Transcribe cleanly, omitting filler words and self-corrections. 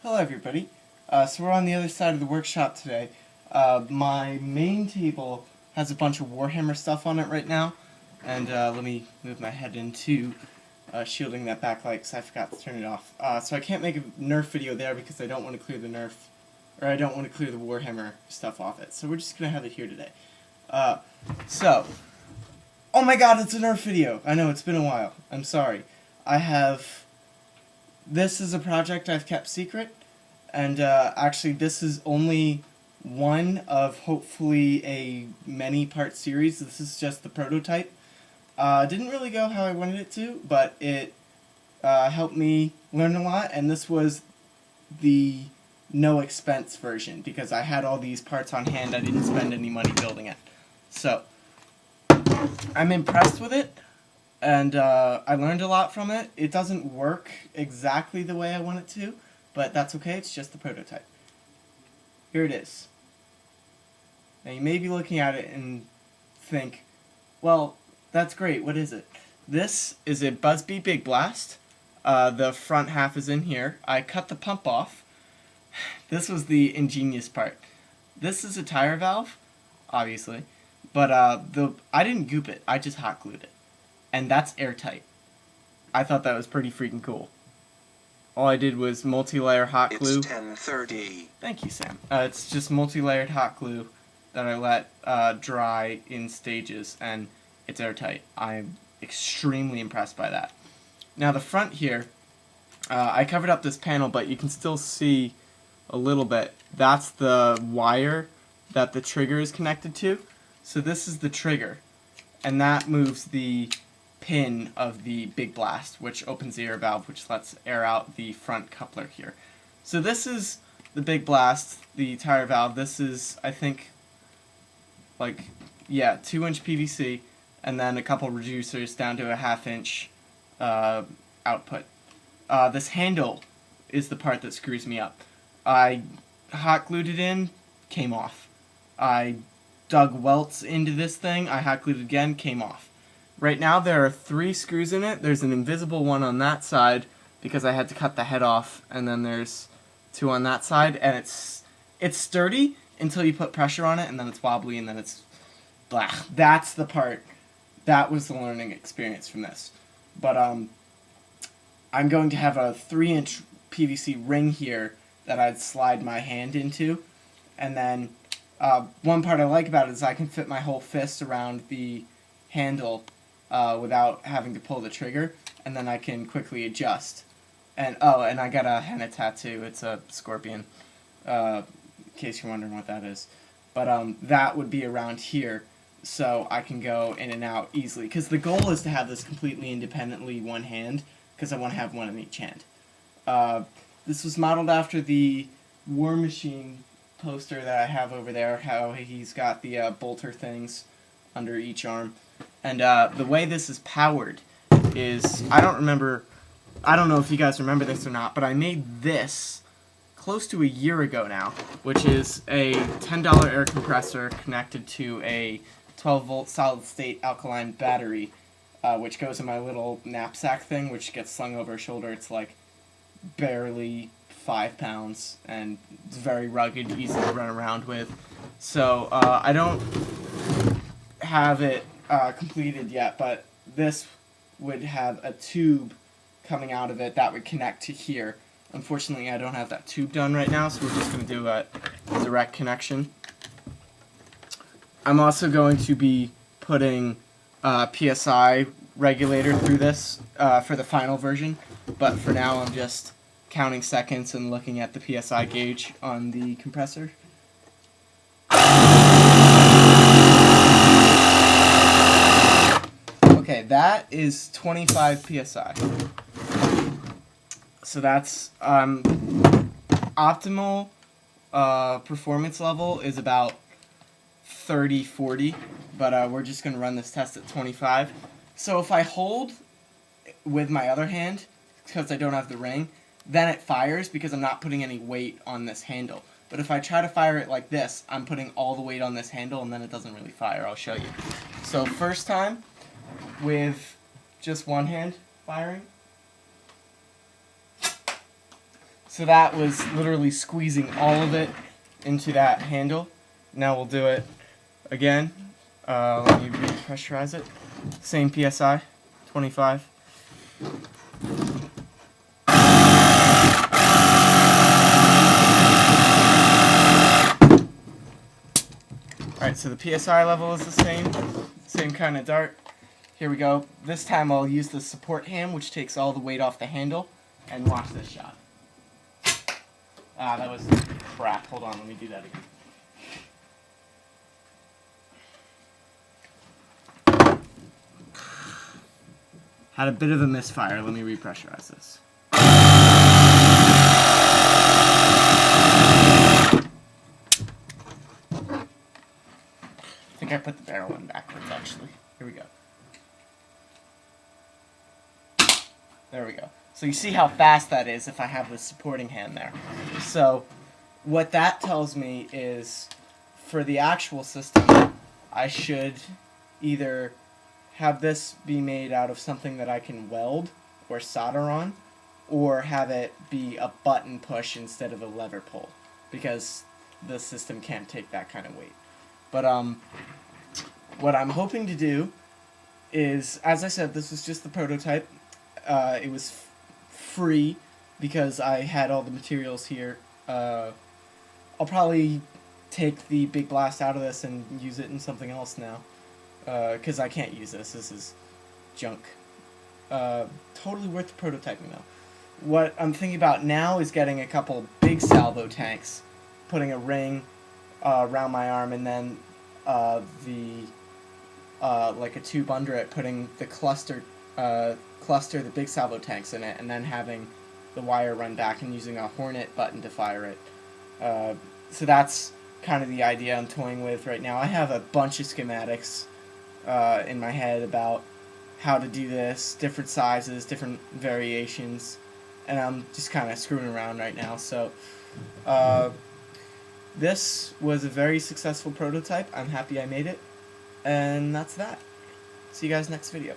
Hello everybody. So we're on the other side of the workshop today. My main table has a bunch of Warhammer stuff on it right now, and let me move my head into shielding that backlight because I forgot to turn it off. So I can't make a Nerf video there because I don't want to clear the Nerf, or I don't want to clear the Warhammer stuff off it. So we're just going to have it here today. Oh my god, it's a Nerf video! I know, it's been a while. I'm sorry. This is a project I've kept secret, and actually this is only one of hopefully a many-part series. This is just the prototype. Didn't really go how I wanted it to, but it helped me learn a lot, and this was the no-expense version, because I had all these parts on hand. I didn't spend any money building it. So, I'm impressed with it. And I learned a lot from it. It doesn't work exactly the way I want it to, but that's okay, it's just the prototype. Here it is. Now you may be looking at it and think, well, that's great, what is it? This is a Busby Big Blast. The front half is in here. I cut the pump off. This was the ingenious part. This is a tire valve, obviously, but I didn't goop it, I just hot glued it. And that's airtight. I thought that was pretty freaking cool. All I did was multi-layer hot glue. It's 10:30. Thank you, Sam. It's just multi-layered hot glue that I let dry in stages, and it's airtight. I'm extremely impressed by that. Now the front here, I covered up this panel, but you can still see a little bit. That's the wire that the trigger is connected to. So this is the trigger, and that moves the pin of the Big Blast, which opens the air valve, which lets air out the front coupler here. So this is the Big Blast, the tire valve. This is, I think, like, yeah, 2-inch PVC, and then a couple reducers down to a 1/2-inch output. This handle is the part that screws me up. I hot glued it in, came off. I dug welts into this thing, I hot glued it again, came off. Right now there are 3 screws in it. There's an invisible one on that side because I had to cut the head off, and then there's 2 on that side, and it's sturdy until you put pressure on it, and then it's wobbly, and then it's blah. That's the part. That was the learning experience from this. But I'm going to have a 3-inch PVC ring here that I'd slide my hand into, and then one part I like about it is I can fit my whole fist around the handle without having to pull the trigger, and then I can quickly adjust. And and I got a henna tattoo. It's a scorpion, in case you're wondering what that is. But that would be around here, so I can go in and out easily. Because the goal is to have this completely independently one hand, because I want to have one in each hand. This was modeled after the War Machine poster that I have over there, how he's got the bolter things under each arm. And the way this is powered is, I don't know if you guys remember this or not, but I made this close to a year ago now, which is a $10 air compressor connected to a 12-volt solid-state alkaline battery, which goes in my little knapsack thing, which gets slung over a shoulder. It's like barely 5 pounds, and it's very rugged, easy to run around with. So I don't have it completed yet, but this would have a tube coming out of it that would connect to here. Unfortunately, I don't have that tube done right now, so we're just going to do a direct connection. I'm also going to be putting a PSI regulator through this for the final version, but for now I'm just counting seconds and looking at the PSI gauge on the compressor. Okay, that is 25 PSI. So that's optimal performance level is about 30-40, but we're just going to run this test at 25. So if I hold with my other hand, because I don't have the ring, then it fires because I'm not putting any weight on this handle. But if I try to fire it like this, I'm putting all the weight on this handle, and then it doesn't really fire. I'll show you. So first time, with just one hand firing. So that was literally squeezing all of it into that handle. Now we'll do it again. Let me repressurize it. Same PSI, 25. Alright, so the PSI level is the same kind of dart. Here we go. This time I'll use the support hand, which takes all the weight off the handle, and watch this shot. Ah, that was crap. Hold on, let me do that again. Had a bit of a misfire. Let me repressurize this. I think I put the barrel in backwards, actually. Here we go. There we go. So you see how fast that is if I have the supporting hand there. So what that tells me is for the actual system, I should either have this be made out of something that I can weld or solder on, or have it be a button push instead of a lever pull, because the system can't take that kind of weight. But what I'm hoping to do is, as I said, this was just the prototype. It was free because I had all the materials here. I'll probably take the Big Blast out of this and use it in something else now, because I can't use this. This is junk. Totally worth the prototyping though. What I'm thinking about now is getting a couple big salvo tanks, putting a ring around my arm, and then like a tube under it, putting the the big salvo tanks in it, and then having the wire run back and using a Hornet button to fire it. So that's kind of the idea I'm toying with right now. I have a bunch of schematics in my head about how to do this, different sizes, different variations, and I'm just kind of screwing around right now. So this was a very successful prototype. I'm happy I made it, and that's that. See you guys next video.